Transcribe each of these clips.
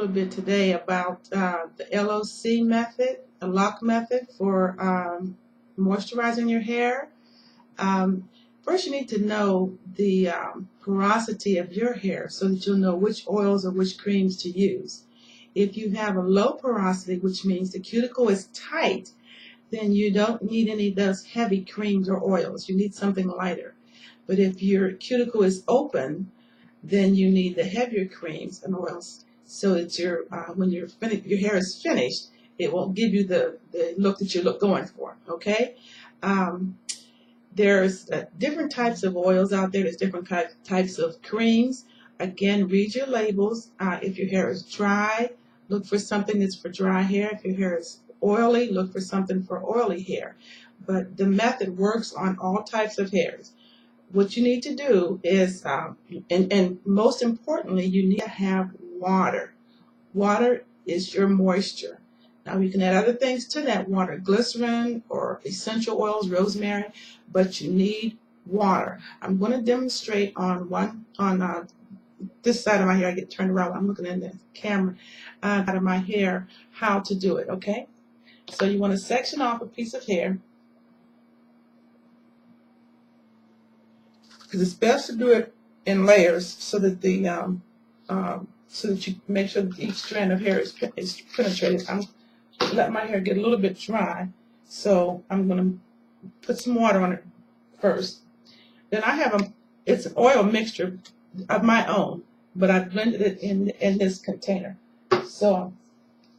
little bit today about the LOC method, the lock method for moisturizing your hair. First, you need to know the porosity of your hair so that you'll know which oils or which creams to use. If you have a low porosity, which means the cuticle is tight, then you don't need any of those heavy creams or oils. You need something lighter. But if your cuticle is open, then you need the heavier creams and oils so that when your hair is finished, it won't give you the look that you're going for, okay? There's different types of oils out there. There's different types of creams. Again, read your labels. If your hair is dry, look for something that's for dry hair. If your hair is oily, look for something for oily hair. But the method works on all types of hairs. What you need to do is, and most importantly, you need to have water. Water is your moisture. Now, you can add other things to that water, glycerin or essential oils, rosemary, but you need water. I'm going to demonstrate on this side of my hair. I get turned around. I'm looking in the camera out of my hair how to do it, okay? So you want to section off a piece of hair. Because it's best to do it in layers so that you make sure that each strand of hair is penetrated. I'm let my hair get a little bit dry, so I'm going to put some water on it first. Then I have it's an oil mixture of my own, but I blended it in this container. So I'll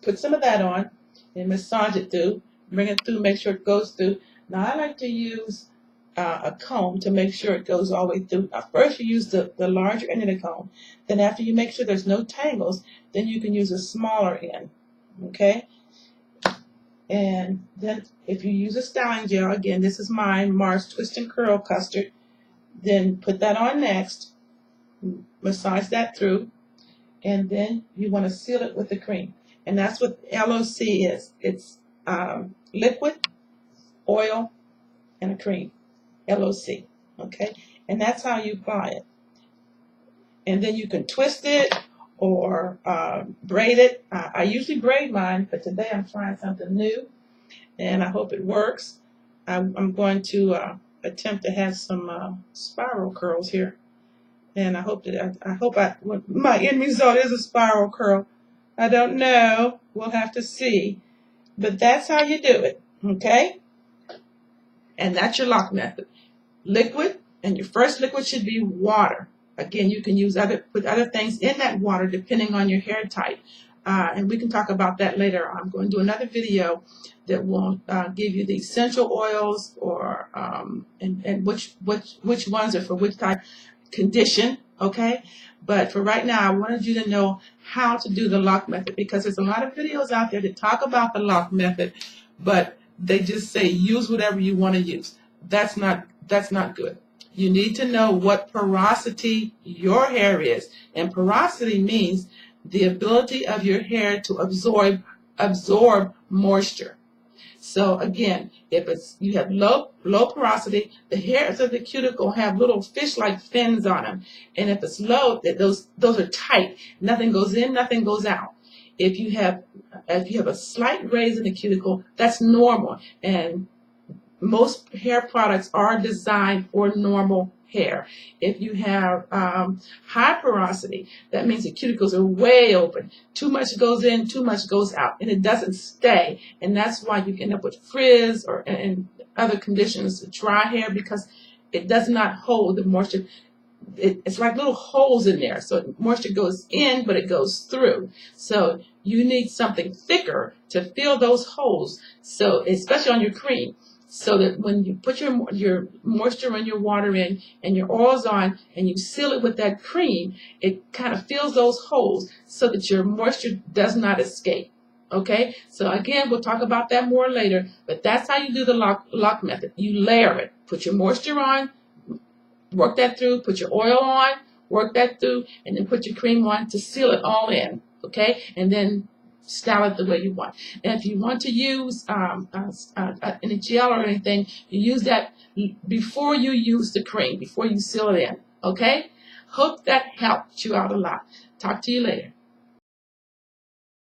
put some of that on and massage it through, bring it through, make sure it goes through. Now I like to use a comb to make sure it goes all the way through. Now, first you use the larger end of the comb. Then after you make sure there's no tangles, then you can use a smaller end, okay? And then if you use a styling gel, again, this is mine, Mars Twist and Curl Custard, then put that on next, massage that through, and then you want to seal it with the cream. And that's what LOC is. It's liquid, oil, and a cream. LOC, okay? And that's how you apply it. And then you can twist it or braid it. I usually braid mine, but today I'm trying something new, and I hope it works. I'm going to attempt to have some spiral curls here, and I hope my end result is a spiral curl. I don't know. We'll have to see, but that's how you do it, okay? And that's your lock method. Liquid, and your first liquid should be water. Again, you can put other things in that water depending on your hair type. And we can talk about that later. I'm going to do another video that will give you the essential oils or and which ones are for which type condition, okay? But for right now, I wanted you to know how to do the lock method, because there's a lot of videos out there that talk about the lock method, but they just say use whatever you want to use. That's not good. You need to know what porosity your hair is. And porosity means the ability of your hair to absorb moisture. So again, if you have low porosity, the hairs of the cuticle have little fish-like fins on them. And if it's low, those are tight. Nothing goes in, nothing goes out. If you have a slight raise in the cuticle, that's normal. And most hair products are designed for normal hair. If you have high porosity, that means the cuticles are way open. Too much goes in, too much goes out, and it doesn't stay. And that's why you end up with frizz and other conditions, dry hair, because it does not hold the moisture. It's like little holes in there. So moisture goes in, but it goes through. So you need something thicker to fill those holes. So especially on your cream, so that when you put your moisture and your water in and your oils on and you seal it with that cream, it kind of fills those holes so that your moisture does not escape. Okay? So again, we'll talk about that more later, but that's how you do the lock method. You layer it. Put your moisture on, work that through, put your oil on, work that through, and then put your cream on to seal it all in. Okay? And then style it the way you want. And if you want to use any gel or anything, you use that before you use the cream, before you seal it in. Okay? Hope that helped you out a lot. Talk to you later.